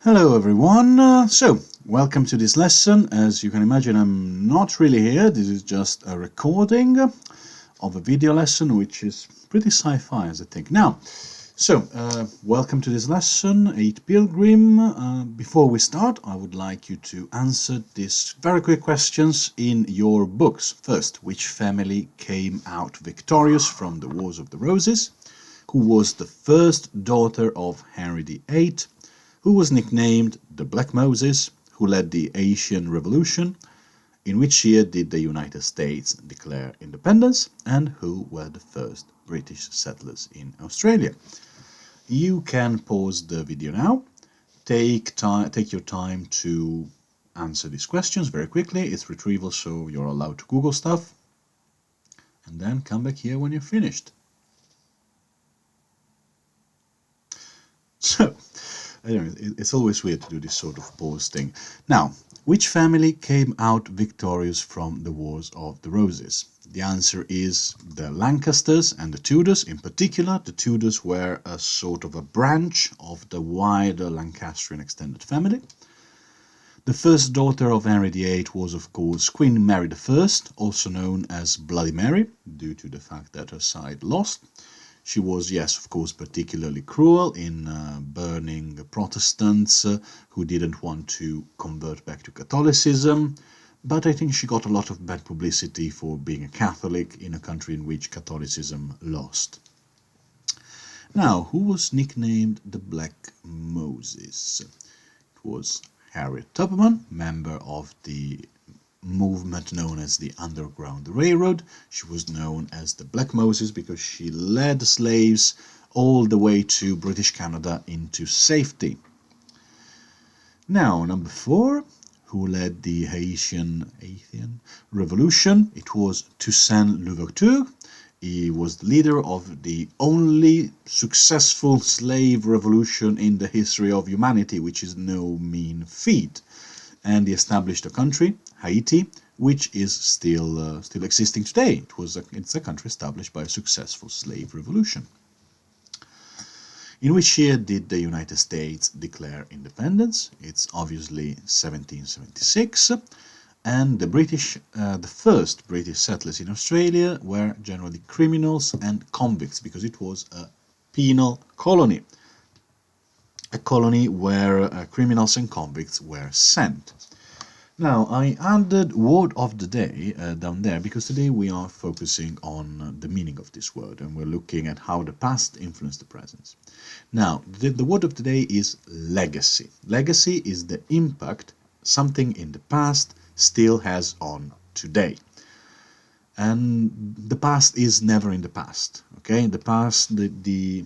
Hello everyone, welcome to this lesson. As you can imagine, I'm not really here. This is just a recording of a video lesson, which is pretty sci-fi, as I think. Now, welcome to this lesson, 8 Pilgrim. Before we start, I would like you to answer these very quick questions in your books. First, which family came out victorious from the Wars of the Roses? Who was the first daughter of Henry VIII? Who was nicknamed the Black Moses? Who led the Haitian Revolution? In which year did the United States declare independence? And who were the first British settlers in Australia? You can pause the video now. Take your time to answer these questions very quickly. It's retrieval, so you're allowed to Google stuff. And then come back here when you're finished. So, anyway, it's always weird to do this sort of pause thing. Now, which family came out victorious from the Wars of the Roses? The answer is the Lancasters and the Tudors. In particular, the Tudors were a sort of a branch of the wider Lancastrian extended family. The first daughter of Henry VIII was, of course, Queen Mary I, also known as Bloody Mary, due to the fact that her side lost. She was, yes, of course, particularly cruel in burning Protestants who didn't want to convert back to Catholicism, but I think she got a lot of bad publicity for being a Catholic in a country in which Catholicism lost. Now, who was nicknamed the Black Moses? It was Harriet Tubman, member of the movement known as the Underground Railroad. She was known as the Black Moses because she led slaves all the way to British Canada into safety. Now, number 4, who led the Haitian Revolution? It was Toussaint Louverture. He was the leader of the only successful slave revolution in the history of humanity, which is no mean feat. And he established a country, Haiti, which is still existing today. It's a country established by a successful slave revolution. In which year did the United States declare independence? It's obviously 1776, and the first British settlers in Australia were generally criminals and convicts because it was a penal colony. A colony where criminals and convicts were sent. Now, I added word of the day down there because today we are focusing on the meaning of this word and we're looking at how the past influenced the present. Now, the word of the day is legacy. Legacy is the impact something in the past still has on today. And the past is never in the past, okay? The past, the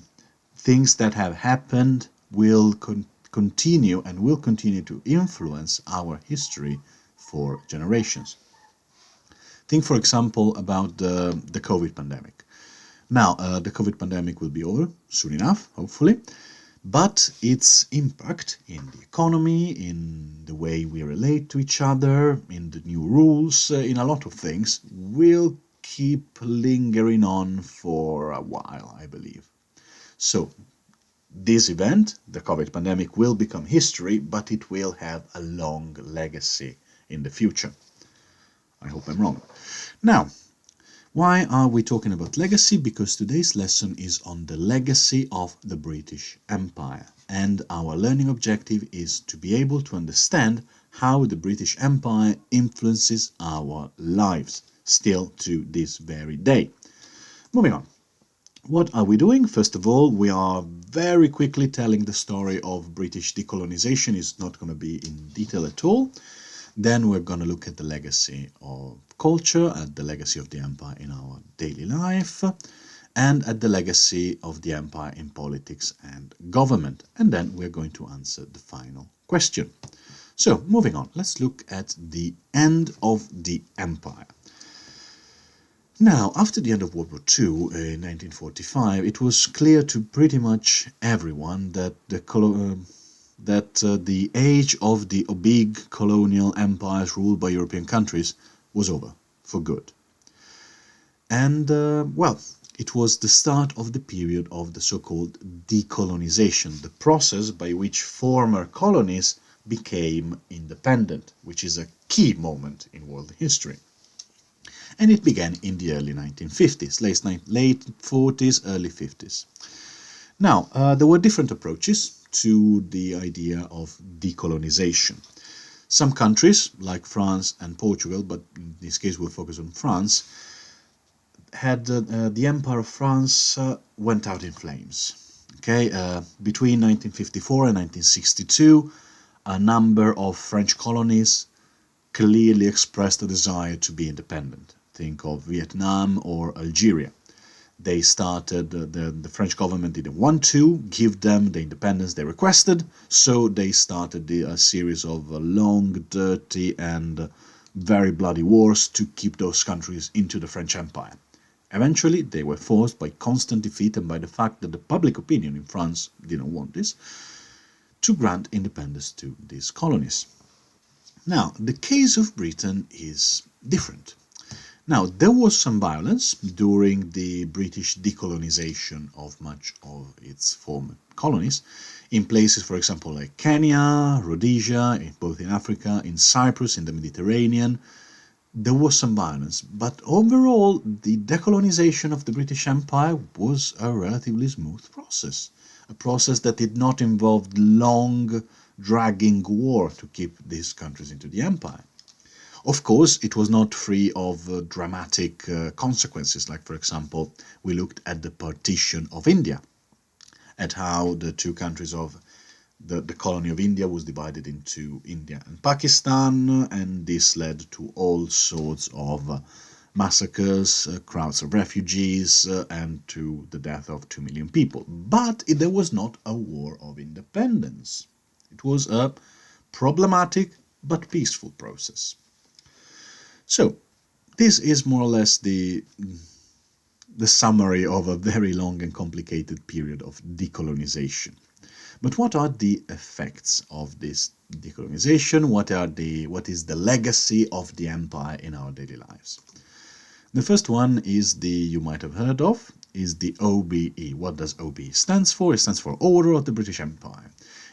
things that have happened will continue and will continue to influence our history for generations. Think, for example, about the COVID pandemic. Now, the COVID pandemic will be over soon enough, hopefully, but its impact in the economy, in the way we relate to each other, in the new rules, in a lot of things, will keep lingering on for a while, I believe. So, this event, the COVID pandemic, will become history, but it will have a long legacy in the future. I hope I'm wrong. Now, why are we talking about legacy? Because today's lesson is on the legacy of the British Empire, and our learning objective is to be able to understand how the British Empire influences our lives, still to this very day. Moving on. What are we doing? First of all, we are very quickly telling the story of British decolonization. It's not going to be in detail at all. Then we're going to look at the legacy of culture, at the legacy of the empire in our daily life, and at the legacy of the empire in politics and government. And then we're going to answer the final question. So, moving on, let's look at the end of the empire. Now, after the end of World War II in 1945, it was clear to pretty much everyone that the age of the big colonial empires ruled by European countries was over, for good. And, well, It was the start of the period of the so-called decolonization, the process by which former colonies became independent, which is a key moment in world history. And it began in the early 1950s, late 40s, early 50s. Now, there were different approaches to the idea of decolonization. Some countries, like France and Portugal, but in this case we'll focus on France, had the Empire of France went out in flames. Okay, between 1954 and 1962, a number of French colonies clearly expressed a desire to be independent. Think of Vietnam or Algeria. They started, the French government didn't want to give them the independence they requested, so they started a series of long, dirty and very bloody wars to keep those countries into the French Empire. Eventually, they were forced by constant defeat and by the fact that the public opinion in France didn't want this, to grant independence to these colonies. Now, the case of Britain is different. Now, there was some violence during the British decolonization of much of its former colonies, in places, for example, like Kenya, Rhodesia, both in Africa, in Cyprus, in the Mediterranean. There was some violence, but overall, the decolonization of the British Empire was a relatively smooth process, a process that did not involve long, dragging war to keep these countries into the empire. Of course, it was not free of dramatic consequences, like, for example, we looked at the partition of India, at how the two countries of the colony of India was divided into India and Pakistan, and this led to all sorts of massacres, crowds of refugees, and to the death of 2 million people. But there was not a war of independence. It was a problematic but peaceful process. So, this is more or less the summary of a very long and complicated period of decolonization. But what are the effects of this decolonization? What is the legacy of the empire in our daily lives? The first one is you might have heard of, is the OBE. What does OBE stands for? It stands for Order of the British Empire.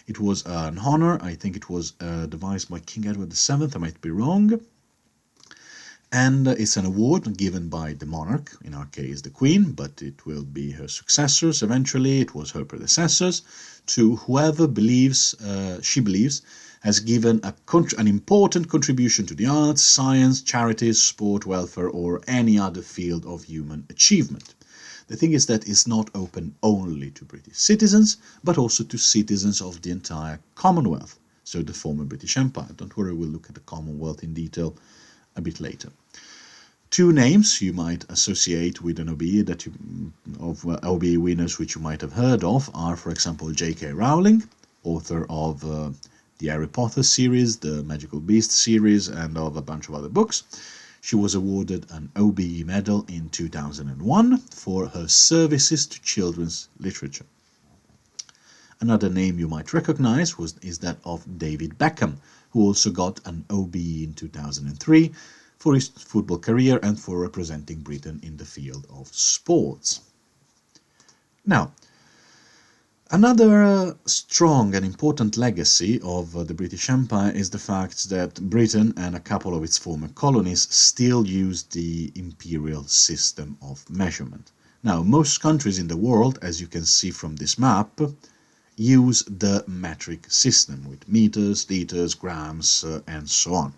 It was an honor, I think it was devised by King Edward VII, I might be wrong. And it's an award given by the monarch, in our case the Queen, but it will be her successors eventually, it was her predecessors, to whoever she believes has given an important contribution to the arts, science, charities, sport, welfare, or any other field of human achievement. The thing is that it's not open only to British citizens, but also to citizens of the entire Commonwealth, so the former British Empire. Don't worry, we'll look at the Commonwealth in detail a bit later. Two names you might associate with an OBE of OBE winners which you might have heard of are, for example, J.K. Rowling, author of the Harry Potter series, the Magical Beast series, and of a bunch of other books. She was awarded an OBE medal in 2001 for her services to children's literature. Another name you might recognize is that of David Beckham, who also got an OBE in 2003 for his football career and for representing Britain in the field of sports. Now, another strong and important legacy of the British Empire is the fact that Britain and a couple of its former colonies still use the imperial system of measurement. Now, most countries in the world, as you can see from this map, use the metric system with meters, liters, grams, and so on.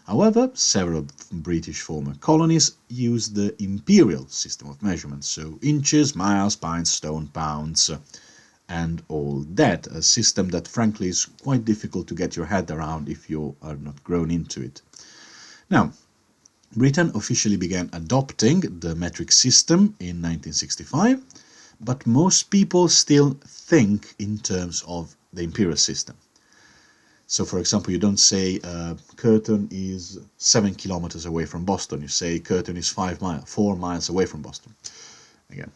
However, several British former colonies use the imperial system of measurement, so inches, miles, pints, stone, pounds, and all that, a system that frankly is quite difficult to get your head around if you are not grown into it. Now, Britain officially began adopting the metric system in 1965, but most people still think in terms of the imperial system. So, for example, you don't say Curtin is 7 kilometers away from Boston. You say Curtin is 4 miles away from Boston. Again.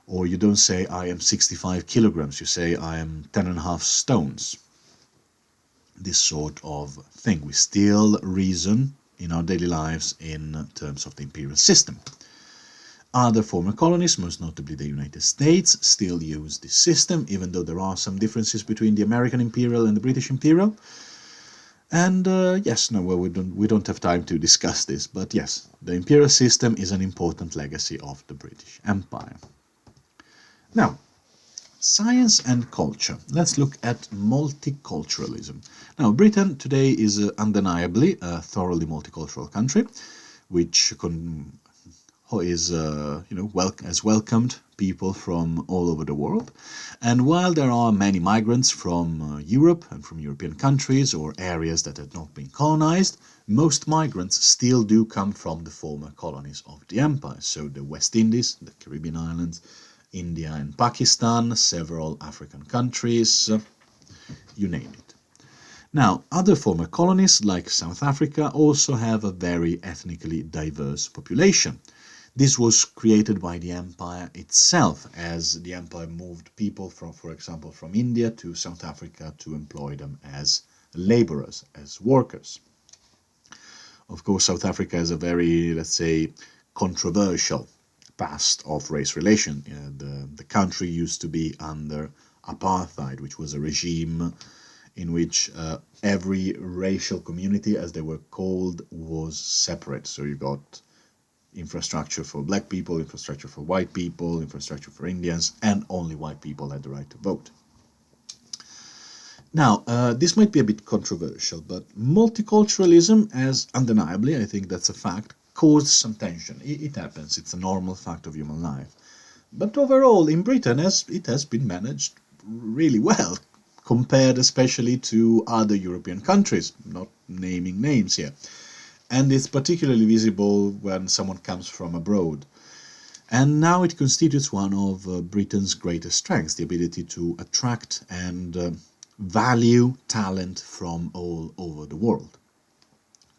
Or you don't say I am 65 kilograms. You say I am 10.5 stones. This sort of thing. We still reason in our daily lives in terms of the imperial system. Other former colonies, most notably the United States, still use this system, even though there are some differences between the American imperial and the British imperial. And yes, no, well, we don't have time to discuss this, but yes, the imperial system is an important legacy of the British Empire. Now, science and culture. Let's look at multiculturalism. Now, Britain today is undeniably a thoroughly multicultural country, which is has welcomed people from all over the world. And while there are many migrants from Europe and from European countries or areas that have not been colonized, most migrants still do come from the former colonies of the empire. So the West Indies, the Caribbean islands, India and Pakistan, several African countries, you name it. Now, other former colonies like South Africa also have a very ethnically diverse population. This was created by the empire itself, as the empire moved people from, for example, from India to South Africa to employ them as laborers, as workers. Of course, South Africa is a very, let's say, controversial past of race relation. The country used to be under apartheid, which was a regime in which every racial community, as they were called, was separate. So you got infrastructure for black people, infrastructure for white people, infrastructure for Indians, and only white people had the right to vote. Now, this might be a bit controversial, but multiculturalism, as undeniably, I think that's a fact, caused some tension. It happens, it's a normal fact of human life. But overall, in Britain, it has been managed really well, compared especially to other European countries, not naming names here. And it's particularly visible when someone comes from abroad. And now it constitutes one of Britain's greatest strengths, the ability to attract and value talent from all over the world,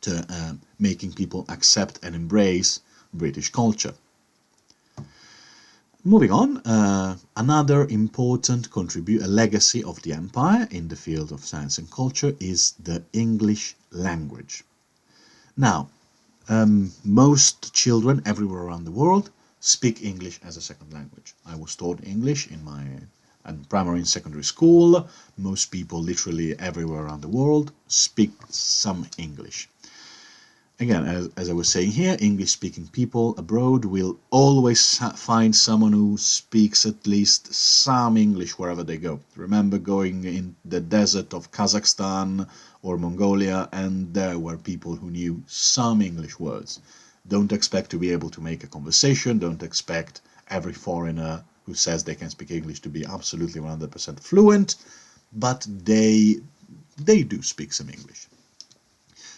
to making people accept and embrace British culture. Moving on, another important legacy of the empire in the field of science and culture is the English language. Now, most children everywhere around the world speak English as a second language. I was taught English in my primary and secondary school. Most people literally everywhere around the world speak some English. Again, as I was saying here, English-speaking people abroad will always find someone who speaks at least some English wherever they go. Remember going in the desert of Kazakhstan or Mongolia, and there were people who knew some English words. Don't expect to be able to make a conversation. Don't expect every foreigner who says they can speak English to be absolutely 100% fluent, but they do speak some English.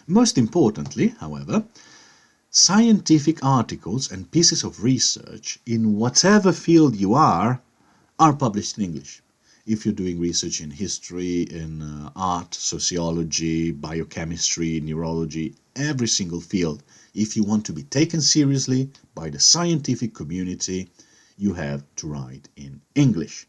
Most importantly, however, scientific articles and pieces of research in whatever field you are published in English. If you're doing research in history, in art, sociology, biochemistry, neurology, every single field, if you want to be taken seriously by the scientific community, you have to write in English.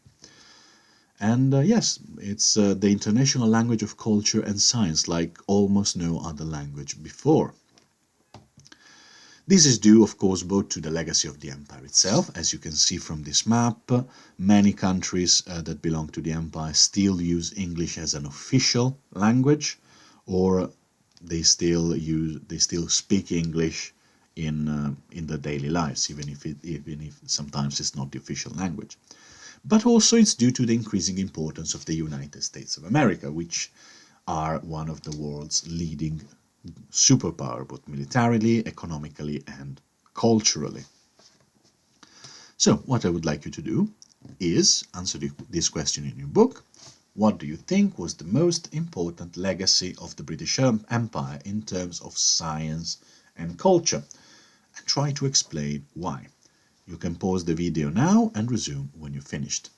And yes, it's the international language of culture and science, like almost no other language before. This is due, of course, both to the legacy of the empire itself. As you can see from this map, many countries that belong to the empire still use English as an official language, or they still speak English in their daily lives, even if sometimes it's not the official language. But also it's due to the increasing importance of the United States of America, which are one of the world's leading superpower, both militarily, economically, and culturally. So what I would like you to do is answer this question in your book. What do you think was the most important legacy of the British Empire in terms of science and culture? And try to explain why. You can pause the video now and resume when you're finished.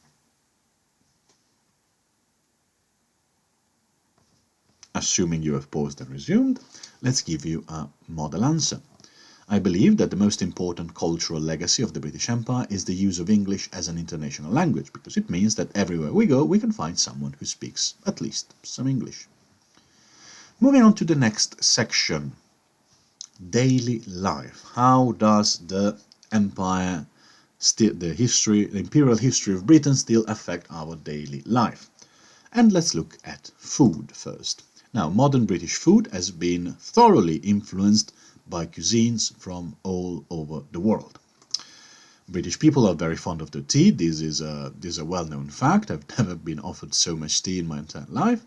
Assuming you have paused and resumed, let's give you a model answer. I believe that the most important cultural legacy of the British Empire is the use of English as an international language, because it means that everywhere we go, we can find someone who speaks at least some English. Moving on to the next section, daily life. How does the empire, still the imperial history of Britain still affect our daily life. And let's look at food first. Now, modern British food has been thoroughly influenced by cuisines from all over the world. British people are very fond of the tea. This is a well-known fact. I've never been offered so much tea in my entire life.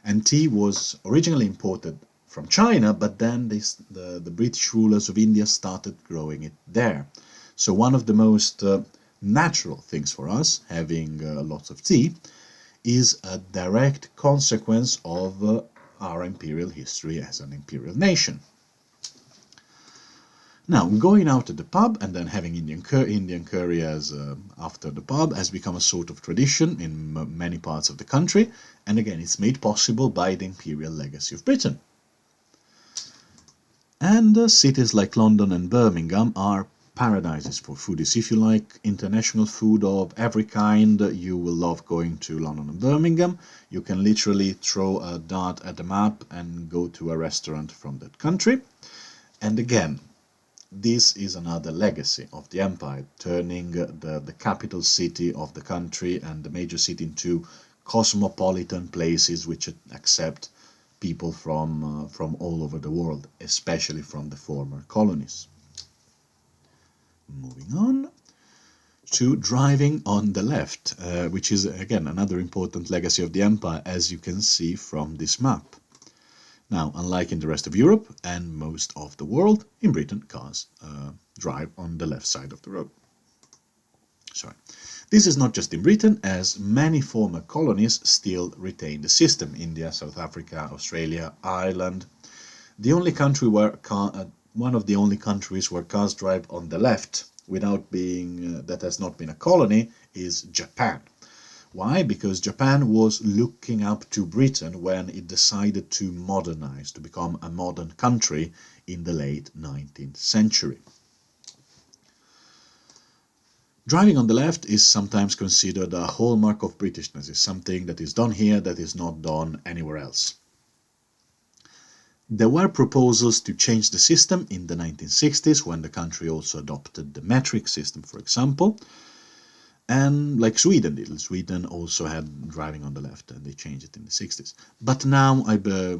And tea was originally imported from China, but then the British rulers of India started growing it there. So one of the most natural things for us, having lots of tea, is a direct consequence of our imperial history as an imperial nation. Now, going out to the pub and then having Indian curry as after the pub has become a sort of tradition in many parts of the country, and again it's made possible by the imperial legacy of Britain. And cities like London and Birmingham are paradises for foodies. If you like international food of every kind, you will love going to London and Birmingham. You can literally throw a dart at the map and go to a restaurant from that country. And again, this is another legacy of the empire, turning the capital city of the country and the major city into cosmopolitan places which accept people from all over the world, especially from the former colonies. Moving on to driving on the left, which is again another important legacy of the empire, as you can see from this map. Now, unlike in the rest of Europe and most of the world, in Britain cars drive on the left side of the road. Sorry. This is not just in Britain, as many former colonies still retain the system. India, South Africa, Australia, Ireland. The only country where one of the only countries where cars drive on the left without being that has not been a colony is Japan. Why? Because Japan was looking up to Britain when it decided to modernize, to become a modern country in the late 19th century. Driving on the left is sometimes considered a hallmark of Britishness. It's something that is done here that is not done anywhere else. There were proposals to change the system in the 1960s, when the country also adopted the metric system, for example. And like Sweden did. Sweden also had driving on the left, and they changed it in the 60s. But now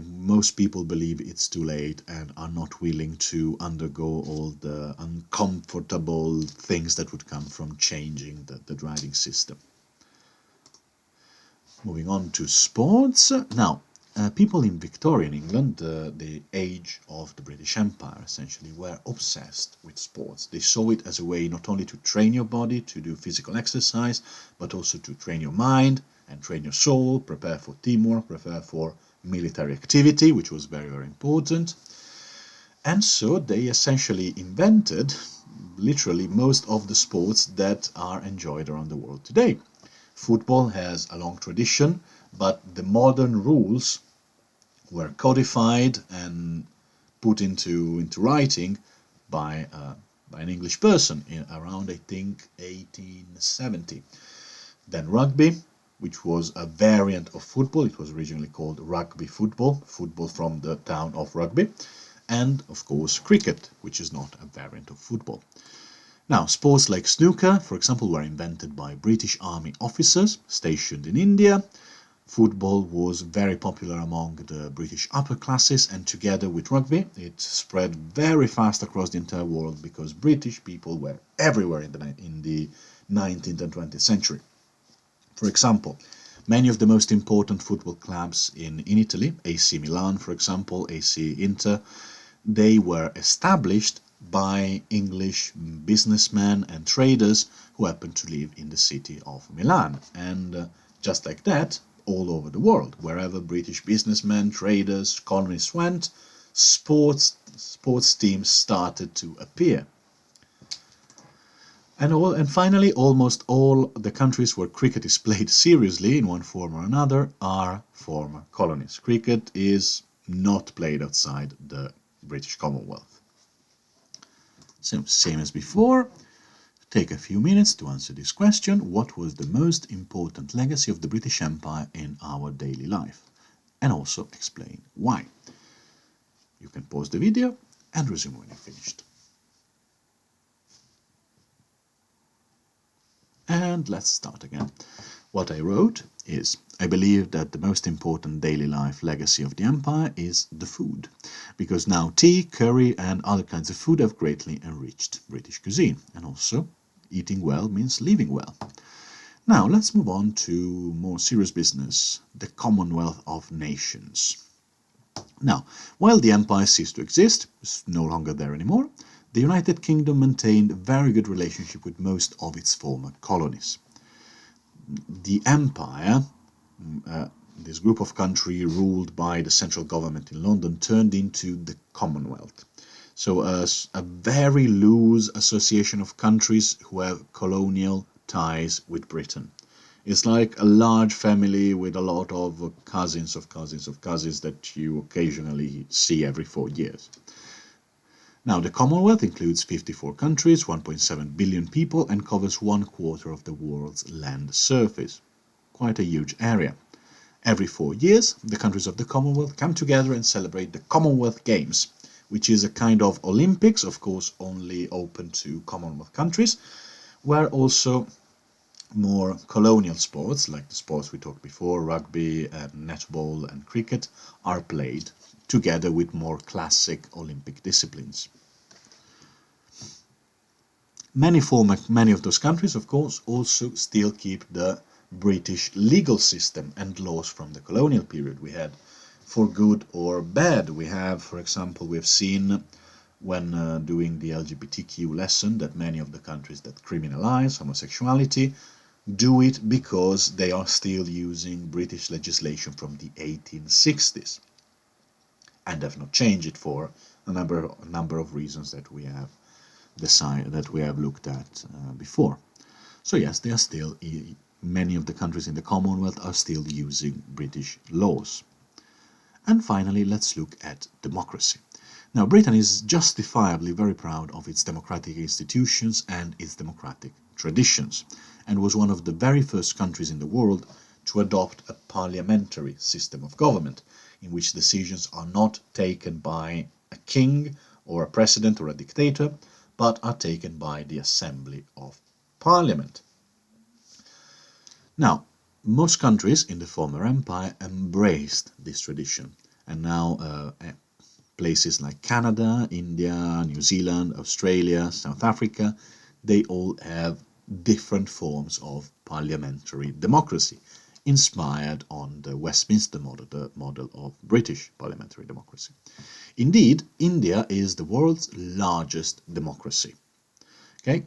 most people believe it's too late and are not willing to undergo all the uncomfortable things that would come from changing the driving system. Moving on to sports. Now, people in Victorian England, the age of the British Empire, essentially, were obsessed with sports. They saw it as a way not only to train your body, to do physical exercise, but also to train your mind and train your soul, prepare for teamwork, prepare for military activity, which was very, very important. And so they essentially invented, literally, most of the sports that are enjoyed around the world today. Football has a long tradition, but the modern rules were codified and put into writing by an English person in around, I think, 1870. Then rugby, which was a variant of football. It was originally called rugby football, football from the town of Rugby. And, of course, cricket, which is not a variant of football. Now, sports like snooker, for example, were invented by British Army officers stationed in India. Football was very popular among the British upper classes, and together with rugby, it spread very fast across the entire world because British people were everywhere in the 19th and 20th century. For example, many of the most important football clubs in Italy, AC Milan, for example, AC Inter, they were established by English businessmen and traders who happened to live in the city of Milan. And just like that, all over the world, wherever British businessmen, traders, colonists went, sports teams started to appear. And finally, almost all the countries where cricket is played seriously in one form or another are former colonies. Cricket is not played outside the British Commonwealth. So, same as before, take a few minutes to answer this question: what was the most important legacy of the British Empire in our daily life? And also explain why. You can pause the video and resume when you're finished. And let's start again. What I wrote is, I believe that the most important daily life legacy of the empire is the food, because now tea, curry and other kinds of food have greatly enriched British cuisine, and also eating well means living well. Now let's move on to more serious business, the Commonwealth of Nations. Now, while the empire ceased to exist, it's no longer there anymore, the United Kingdom maintained a very good relationship with most of its former colonies. The empire, this group of countries ruled by the central government in London, turned into the Commonwealth. So a very loose association of countries who have colonial ties with Britain. It's like a large family with a lot of cousins of cousins of cousins that you occasionally see every 4 years. Now, the Commonwealth includes 54 countries, 1.7 billion people, and covers 1/4 of the world's land surface. Quite a huge area. Every 4 years, the countries of the Commonwealth come together and celebrate the Commonwealth Games, which is a kind of Olympics, of course only open to Commonwealth countries, where also more colonial sports, like the sports we talked before, rugby and netball and cricket, are played, together with more classic Olympic disciplines. Many of those countries, of course, also still keep the British legal system and laws from the colonial period we had, for good or bad. We have, for example, we've seen when doing the LGBTQ lesson that many of the countries that criminalize homosexuality do it because they are still using British legislation from the 1860s and have not changed it for a number of reasons that we have looked at before. So yes, they are still, many of the countries in the Commonwealth are still using British laws. And finally, let's look at democracy. Now, Britain is justifiably very proud of its democratic institutions and its democratic traditions, and was one of the very first countries in the world to adopt a parliamentary system of government, in which decisions are not taken by a king or a president or a dictator, but are taken by the Assembly of Parliament. Now, most countries in the former empire embraced this tradition, and now places like Canada, India, New Zealand, Australia, South Africa, they all have different forms of parliamentary democracy, inspired on the Westminster model, the model of British parliamentary democracy. Indeed, India is the world's largest democracy, okay?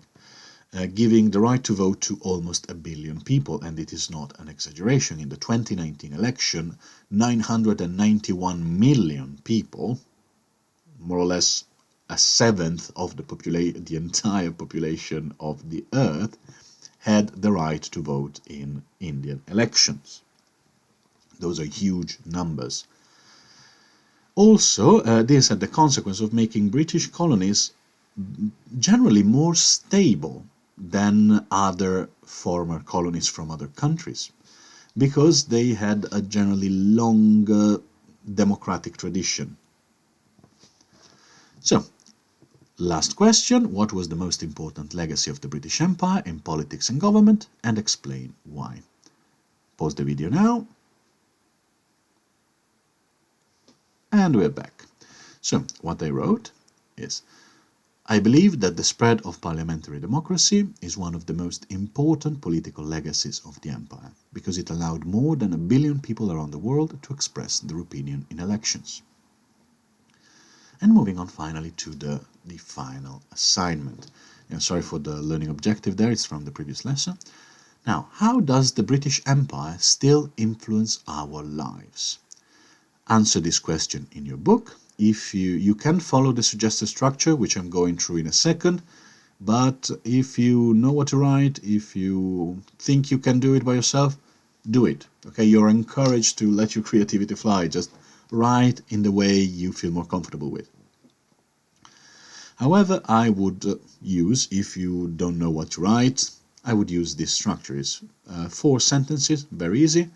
Giving the right to vote to almost 1 billion people, and it is not an exaggeration. In the 2019 election, 991 million people, more or less a seventh of the entire population of the earth, had the right to vote in Indian elections. Those are huge numbers. Also, this had the consequence of making British colonies generally more stable than other former colonies from other countries, because they had a generally longer democratic tradition. So, last question, what was the most important legacy of the British Empire in politics and government, and explain why. Pause the video now. And we're back. So, what I wrote is, I believe that the spread of parliamentary democracy is one of the most important political legacies of the empire, because it allowed more than 1 billion people around the world to express their opinion in elections. And moving on finally to the final assignment. Sorry for the learning objective there, it's from the previous lesson. Now, how does the British Empire still influence our lives? Answer this question in your book. If you can follow the suggested structure, which I'm going through in a second, but if you know what to write, if you think you can do it by yourself, do it. Okay, you're encouraged to let your creativity fly. Just write in the way you feel more comfortable with. However, I would use, if you don't know what to write, I would use this structure. It's 4 sentences, very easy.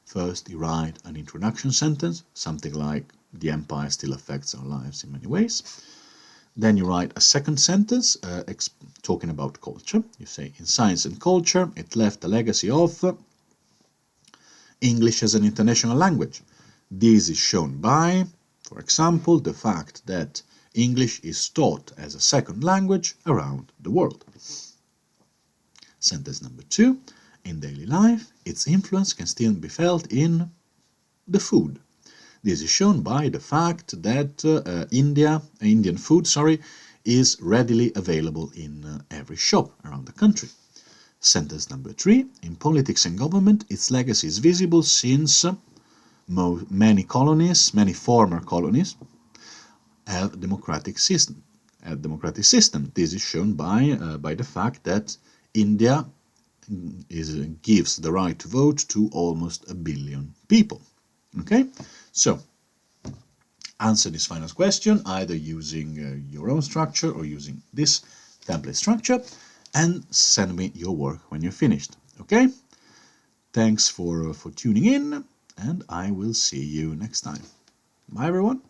First, you write an introduction sentence, something like, the empire still affects our lives in many ways. Then you write a second sentence talking about culture. You say, in science and culture, it left a legacy of English as an international language. This is shown by, for example, the fact that English is taught as a second language around the world. Sentence number 2. In daily life, its influence can still be felt in the food. This is shown by the fact that Indian food, is readily available in every shop around the country. Sentence number 3. In politics and government, its legacy is visible since many former colonies, have a democratic system. This is shown by the fact that India gives the right to vote to almost 1 billion people. Okay, so answer this final question either using your own structure or using this template structure, and send me your work when you're finished. Okay, thanks for tuning in, and I will see you next time. Bye everyone.